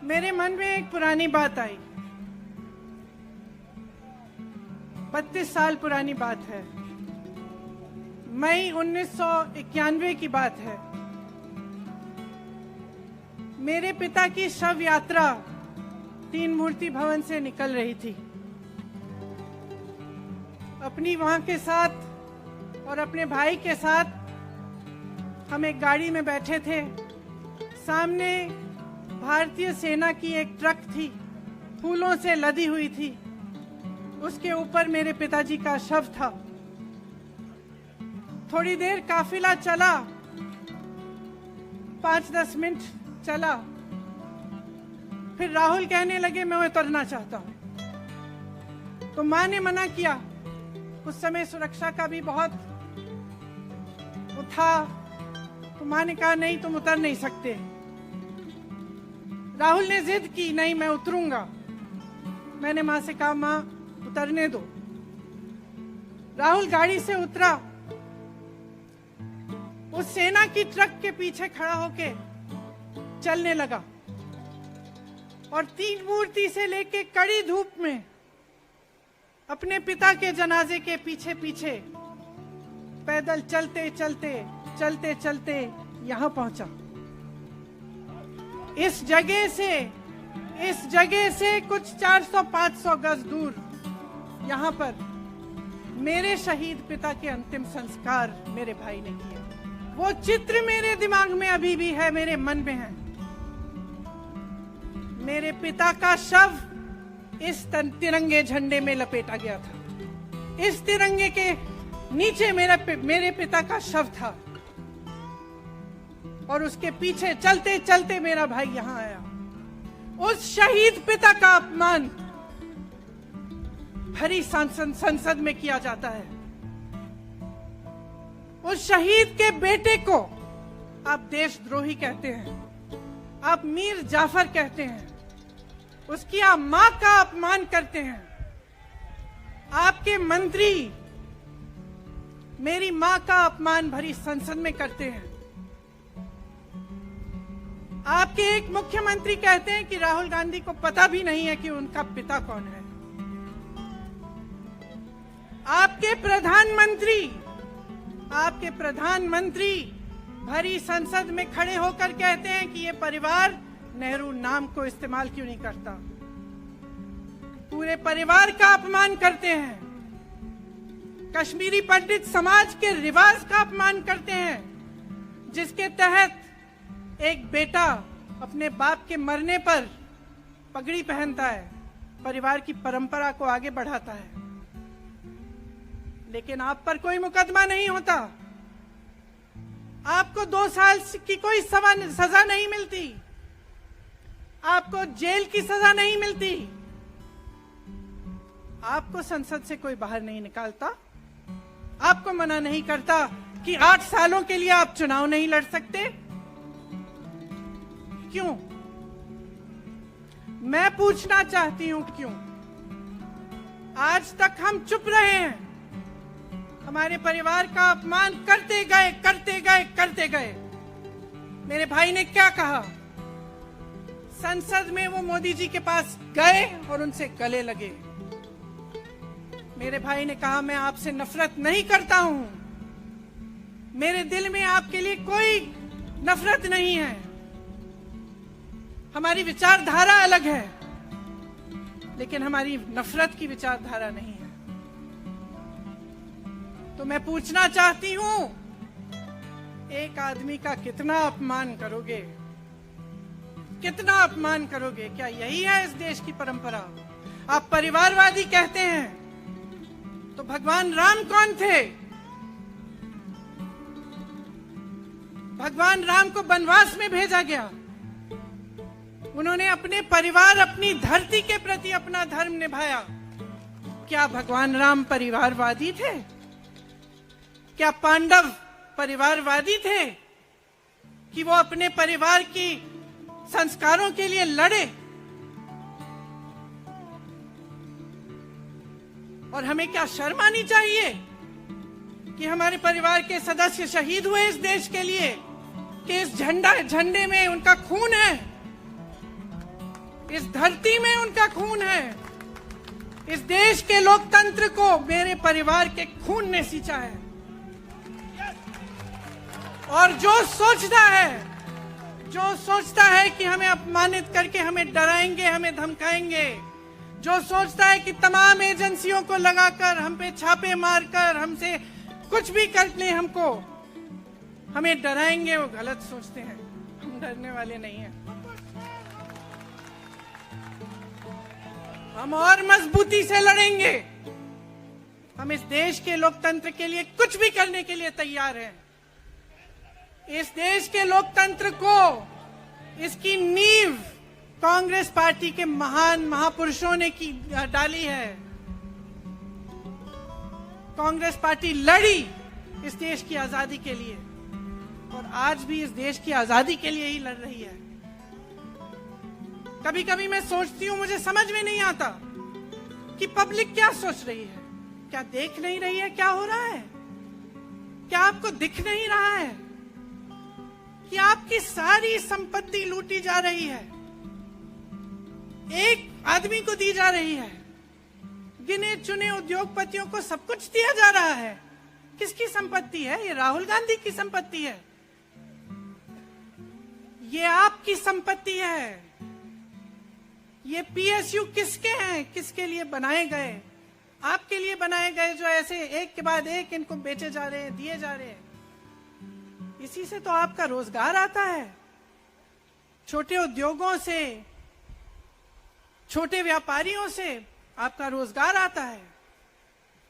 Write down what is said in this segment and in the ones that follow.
मेरे मन में एक पुरानी बात आई। 32 साल पुरानी बात है। मई 1991 की बात है। मेरे पिता की शव यात्रा तीन मूर्ति भवन से निकल रही थी। अपनी मां के साथ और अपने भाई के साथ हम एक गाड़ी में बैठे थे। सामने भारतीय सेना की एक ट्रक थी, फूलों से लदी हुई थी। उसके ऊपर मेरे पिताजी का शव था। थोड़ी देर काफिला चला, 5-10 मिनट चला। फिर राहुल कहने लगे मैं उतरना चाहता हूं। तो मां ने मना किया। उस समय सुरक्षा का भी बहुत था। तो मां ने कहा नहीं, तुम उतर नहीं सकते। राहुल ने जिद की, नहीं मैं उतरूंगा। मैंने मां से कहा मां उतरने दो। राहुल गाड़ी से उतरा। उस सेना की ट्रक के पीछे खड़ा होके चलने लगा और तीन मूर्ति से लेके कड़ी धूप में अपने पिता के जनाजे के पीछे पीछे पैदल चलते चलते चलते चलते यहां पहुंचा। इस जगह से कुछ 400-500 गज दूर यहां पर मेरे शहीद पिता के अंतिम संस्कार मेरे भाई ने किए। वो चित्र मेरे दिमाग में अभी भी है, मेरे मन में है। मेरे पिता का शव इस तिरंगे झंडे में लपेटा गया था। इस तिरंगे के नीचे मेरे पिता का शव था और उसके पीछे चलते चलते मेरा भाई यहां आया। उस शहीद पिता का अपमान भरी संसद में किया जाता है। उस शहीद के बेटे को आप देशद्रोही कहते हैं, आप मीर जाफर कहते हैं, उसकी आप मां का अपमान करते हैं। आपके मंत्री मेरी मां का अपमान भरी संसद में करते हैं। आपके एक मुख्यमंत्री कहते हैं कि राहुल गांधी को पता भी नहीं है कि उनका पिता कौन है। आपके प्रधानमंत्री भरी संसद में खड़े होकर कहते हैं कि ये परिवार नेहरू नाम को इस्तेमाल क्यों नहीं करता। पूरे परिवार का अपमान करते हैं। कश्मीरी पंडित समाज के रिवाज का अपमान करते हैं, जिसके तहत एक बेटा अपने बाप के मरने पर पगड़ी पहनता है, परिवार की परंपरा को आगे बढ़ाता है। लेकिन आप पर कोई मुकदमा नहीं होता। आपको 2 साल की कोई सजा नहीं मिलती। आपको जेल की सजा नहीं मिलती। आपको संसद से कोई बाहर नहीं निकालता। आपको मना नहीं करता कि 8 सालों के लिए आप चुनाव नहीं लड़ सकते। क्यों? मैं पूछना चाहती हूं क्यों? आज तक हम चुप रहे हैं। हमारे परिवार का अपमान करते गए। मेरे भाई ने क्या कहा? संसद में वो मोदी जी के पास गए और उनसे गले लगे। मेरे भाई ने कहा मैं आपसे नफरत नहीं करता हूं, मेरे दिल में आपके लिए कोई नफरत नहीं है। हमारी विचारधारा अलग है, लेकिन हमारी नफरत की विचारधारा नहीं है। तो मैं पूछना चाहती हूं, एक आदमी का कितना अपमान करोगे? कितना अपमान करोगे? क्या यही है इस देश की परंपरा? आप परिवारवादी कहते हैं, तो भगवान राम कौन थे? भगवान राम को वनवास में भेजा गया। उन्होंने अपने परिवार, अपनी धरती के प्रति अपना धर्म निभाया। क्या भगवान राम परिवारवादी थे? क्या पांडव परिवारवादी थे कि वो अपने परिवार की संस्कारों के लिए लड़े? और हमें क्या शर्म आनी चाहिए कि हमारे परिवार के सदस्य शहीद हुए इस देश के लिए, कि इस झंडे में उनका खून है। इस धरती में उनका खून है। इस देश के लोकतंत्र को मेरे परिवार के खून ने सींचा है। और जो सोचता है कि हमें अपमानित करके हमें डराएंगे, हमें धमकाएंगे, जो सोचता है कि तमाम एजेंसियों को लगाकर हम पे छापे मारकर हमसे कुछ भी कर ले, हमको हमें डराएंगे, वो गलत सोचते हैं। हम डरने वाले नहीं हैं। हम और मजबूती से लड़ेंगे। हम इस देश के लोकतंत्र के लिए कुछ भी करने के लिए तैयार हैं। इस देश के लोकतंत्र को, इसकी नींव कांग्रेस पार्टी के महान महापुरुषों ने डाली है। कांग्रेस पार्टी लड़ी इस देश की आजादी के लिए और आज भी इस देश की आजादी के लिए ही लड़ रही है। कभी कभी मैं सोचती हूं, मुझे समझ में नहीं आता कि पब्लिक क्या सोच रही है। क्या देख नहीं रही है क्या हो रहा है? क्या आपको दिख नहीं रहा है कि आपकी सारी संपत्ति लूटी जा रही है, एक आदमी को दी जा रही है, गिने चुने उद्योगपतियों को सब कुछ दिया जा रहा है। किसकी संपत्ति है? ये राहुल गांधी की संपत्ति है, ये आपकी संपत्ति है। ये पीएसयू किसके हैं? किसके लिए बनाए गए? आपके लिए बनाए गए, जो ऐसे एक के बाद एक इनको बेचे जा रहे हैं, दिए जा रहे हैं। इसी से तो आपका रोजगार आता है। छोटे उद्योगों से, छोटे व्यापारियों से आपका रोजगार आता है।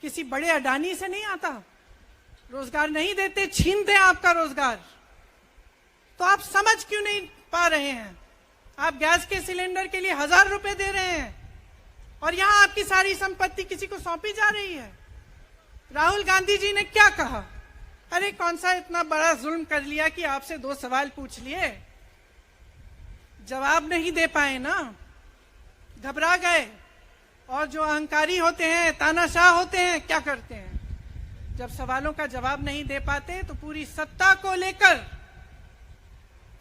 किसी बड़े अडानी से नहीं आता। रोजगार नहीं देते, छीनते हैं आपका रोजगार। तो आप समझ क्यों नहीं पा रहे हैं? आप गैस के सिलेंडर के लिए 1000 रुपए दे रहे हैं और यहां आपकी सारी संपत्ति किसी को सौंपी जा रही है। राहुल गांधी जी ने क्या कहा? अरे कौन सा इतना बड़ा जुल्म कर लिया कि आपसे 2 सवाल पूछ लिए, जवाब नहीं दे पाए ना, घबरा गए। और जो अहंकारी होते हैं, तानाशाह होते हैं, क्या करते हैं? जब सवालों का जवाब नहीं दे पाते तो पूरी सत्ता को लेकर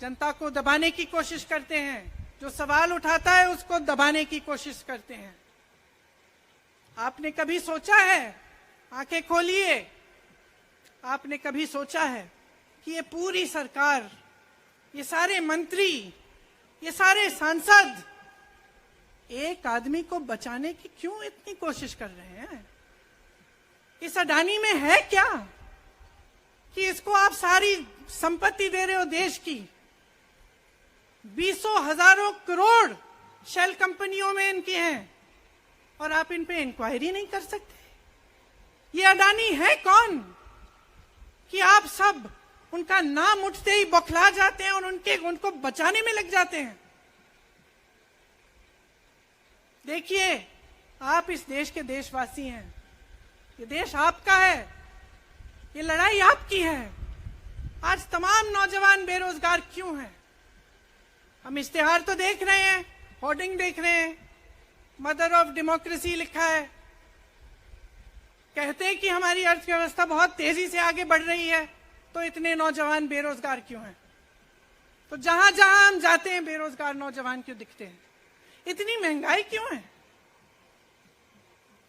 जनता को दबाने की कोशिश करते हैं। जो सवाल उठाता है उसको दबाने की कोशिश करते हैं। आपने कभी सोचा है, आंखें खोलिए, आपने कभी सोचा है कि ये पूरी सरकार, ये सारे मंत्री, ये सारे सांसद एक आदमी को बचाने की क्यों इतनी कोशिश कर रहे हैं? इस अडानी में है क्या कि इसको आप सारी संपत्ति दे रहे हो देश की? 20 हजारों करोड़ शेल कंपनियों में इनकी हैं और आप इन पे इंक्वायरी नहीं कर सकते। ये अडानी है कौन कि आप सब उनका नाम उठते ही बौखला जाते हैं और उनको बचाने में लग जाते हैं? देखिए, आप इस देश के देशवासी हैं। ये देश आपका है, ये लड़ाई आपकी है। आज तमाम नौजवान बेरोजगार क्यों हैं? हम इश्तेहार तो देख रहे हैं, होर्डिंग देख रहे हैं, मदर ऑफ डेमोक्रेसी लिखा है। कहते हैं कि हमारी अर्थव्यवस्था बहुत तेजी से आगे बढ़ रही है, तो इतने नौजवान बेरोजगार क्यों हैं? तो जहां जहां हम जाते हैं बेरोजगार नौजवान क्यों दिखते हैं? इतनी महंगाई क्यों है?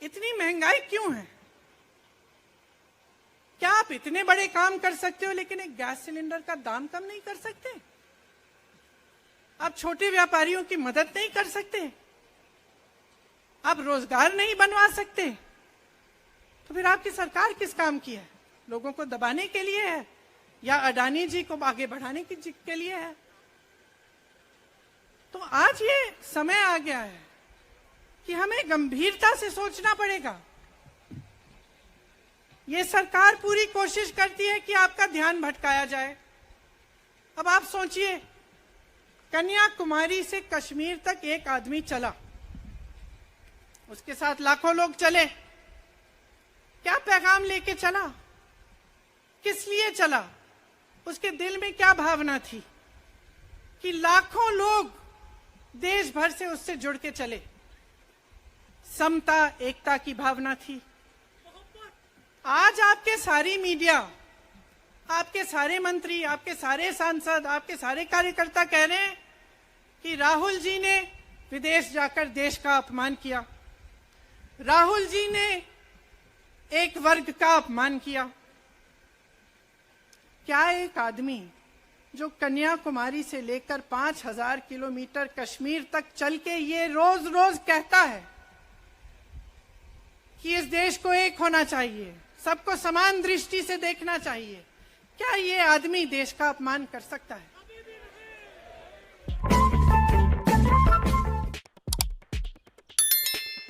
इतनी महंगाई क्यों है? क्या आप इतने बड़े काम कर सकते हो लेकिन एक गैस सिलेंडर का दाम कम नहीं कर सकते? आप छोटे व्यापारियों की मदद नहीं कर सकते? आप रोजगार नहीं बनवा सकते? तो फिर आपकी सरकार किस काम की है? लोगों को दबाने के लिए है या अडानी जी को आगे बढ़ाने के लिए है? तो आज ये समय आ गया है कि हमें गंभीरता से सोचना पड़ेगा। ये सरकार पूरी कोशिश करती है कि आपका ध्यान भटकाया जाए। अब आप सोचिए, कन्याकुमारी से कश्मीर तक एक आदमी चला, उसके साथ लाखों लोग चले। क्या पैगाम लेके चला? किस लिए चला? उसके दिल में क्या भावना थी कि लाखों लोग देश भर से उससे जुड़ के चले? समता, एकता की भावना थी। आज आपके सारी मीडिया, आपके सारे मंत्री, आपके सारे सांसद, आपके सारे कार्यकर्ता कह रहे हैं कि राहुल जी ने विदेश जाकर देश का अपमान किया। राहुल जी ने एक वर्ग का अपमान किया। क्या एक आदमी जो कन्याकुमारी से लेकर 5000 किलोमीटर कश्मीर तक चल के ये रोज रोज कहता है कि इस देश को एक होना चाहिए, सबको समान दृष्टि से देखना चाहिए, क्या ये आदमी देश का अपमान कर सकता है?